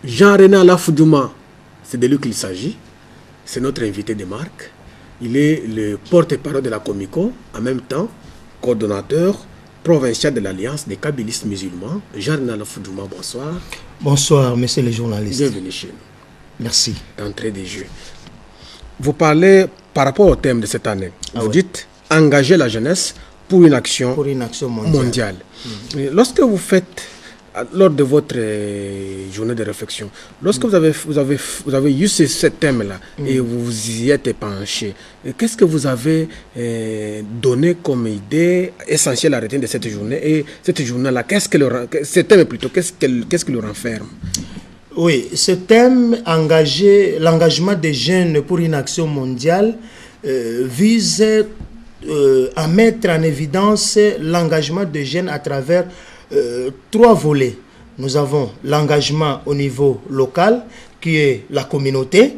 Jean-René Alafoudouma, c'est de lui qu'il s'agit. C'est notre invité de marque. Il est le porte-parole de la Comico, en même temps coordonnateur provincial de l'Alliance des kabylistes musulmans. Jean-René Alafoudouma, bonsoir. Bonsoir, messieurs les journalistes. Bienvenue chez nous. Merci. D'entrée des jeux. Vous parlez par rapport au thème de cette année. Vous dites engager la jeunesse pour une action mondiale. Lorsque vous faites, lors de votre journée de réflexion, lorsque vous avez eu ce thème-là et vous y êtes penché, qu'est-ce que vous avez donné comme idée essentielle à retenir de cette journée? Et cette journée-là, ce thème plutôt, qu'est-ce qui le renferme? Oui, ce thème, l'engagement des jeunes pour une action mondiale, vise à mettre en évidence l'engagement des jeunes à travers 3 volets. Nous avons l'engagement au niveau local, qui est la communauté.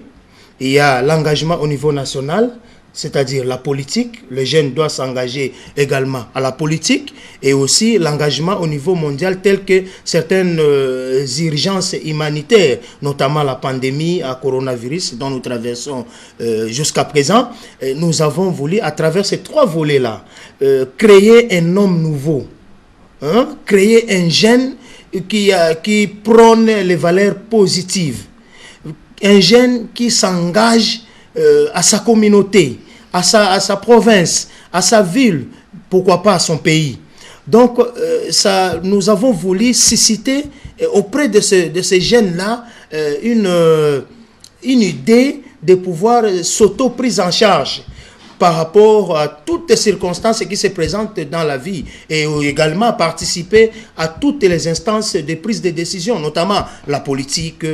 Il y a l'engagement au niveau national, c'est-à-dire la politique. Le jeune doit s'engager également à la politique. Et aussi l'engagement au niveau mondial, tel que certaines urgences humanitaires, notamment la pandémie à coronavirus dont nous traversons jusqu'à présent. Nous avons voulu, à travers ces 3 volets-là, créer un homme nouveau. Créer un jeune qui prône les valeurs positives. Un jeune qui s'engage à sa communauté, à sa province, à sa ville, pourquoi pas à son pays. Donc, nous avons voulu susciter auprès de ces jeunes-là une idée de pouvoir s'auto-prise en charge par rapport à toutes les circonstances qui se présentent dans la vie, et également participer à toutes les instances de prise de décision, notamment la politique,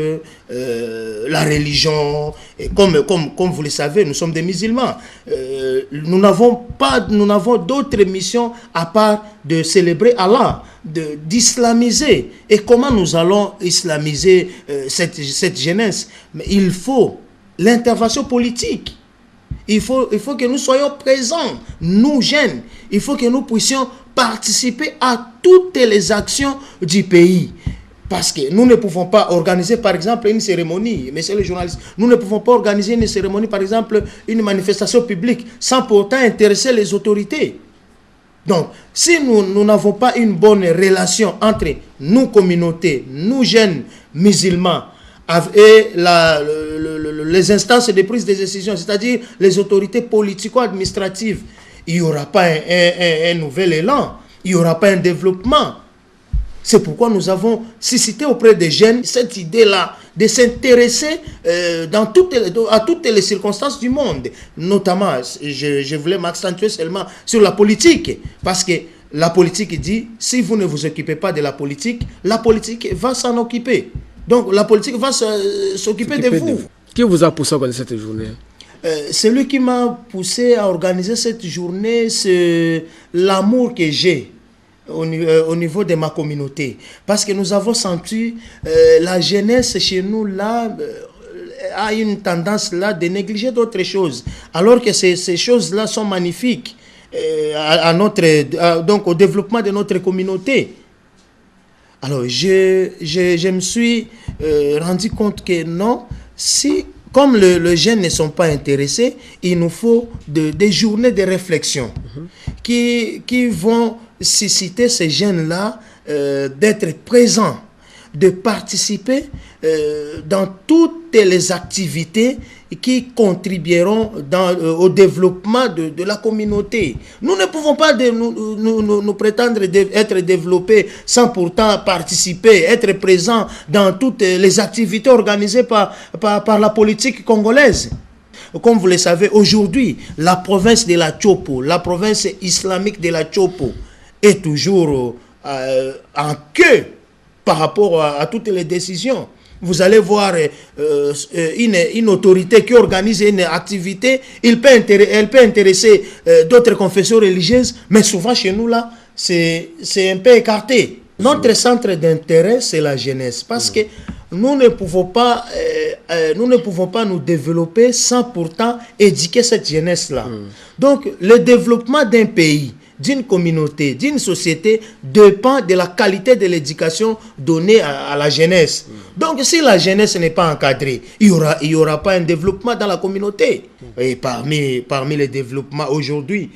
la religion. Et comme vous le savez, nous sommes des musulmans. Nous n'avons d'autre mission à part de célébrer Allah, d'islamiser. Et comment nous allons islamiser cette jeunesse? Mais il faut l'intervention politique. Il faut que nous soyons présents, nous jeunes. Il faut que nous puissions participer à toutes les actions du pays. Parce que nous ne pouvons pas organiser, par exemple, une cérémonie, messieurs les journalistes, nous ne pouvons pas organiser une cérémonie, par exemple, une manifestation publique, sans pourtant intéresser les autorités. Donc, si nous n'avons pas une bonne relation entre nous, communautés, nous jeunes musulmans, et les instances de prise de décision, c'est-à-dire les autorités politico-administratives, il n'y aura pas un nouvel élan, il n'y aura pas un développement. C'est pourquoi nous avons suscité auprès des jeunes cette idée-là de s'intéresser à toutes les circonstances du monde. Notamment, je voulais m'accentuer seulement sur la politique, parce que la politique dit, si vous ne vous occupez pas de la politique va s'en occuper. Donc la politique va s'occuper de vous. Qui vous a poussé à organiser cette journée? Celui qui m'a poussé à organiser cette journée, c'est l'amour que j'ai au niveau de ma communauté. Parce que nous avons senti la jeunesse chez nous là a une tendance là de négliger d'autres choses. Alors que ces choses-là sont magnifiques donc au développement de notre communauté. Alors, je me suis rendu compte que non, comme les jeunes ne sont pas intéressés, il nous faut des journées de réflexion qui vont susciter ces jeunes-là d'être présents, de participer dans toutes les activités qui contribueront au développement de la communauté. Nous ne pouvons pas nous prétendre être développés sans pourtant participer, être présents dans toutes les activités organisées par la politique congolaise. Comme vous le savez, aujourd'hui, la province de la Chopo, la province islamique de la Chopo, est toujours en queue par rapport à toutes les décisions. Vous allez voir une autorité qui organise une activité, elle peut intéresser d'autres confessions religieuses, mais souvent chez nous là, c'est un peu écarté. Notre centre d'intérêt, c'est la jeunesse, parce que nous ne pouvons pas nous développer sans pourtant éduquer cette jeunesse-là. Donc, le développement d'un pays d'une communauté, d'une société dépend de la qualité de l'éducation donnée à la jeunesse. Donc si la jeunesse n'est pas encadrée, il y aura pas un développement dans la communauté. Et parmi les développements aujourd'hui,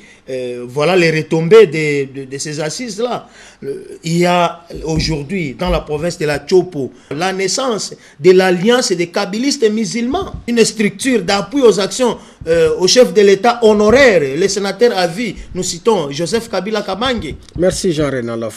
voilà les retombées de ces assises-là. Il y a aujourd'hui dans la province de la Chopo la naissance de l'Alliance des kabylistes musulmans, une structure d'appui aux actions au chef de l'État honoraire, le sénateur à vie, nous citons Joseph Kabila Kabange. Merci Jean-René.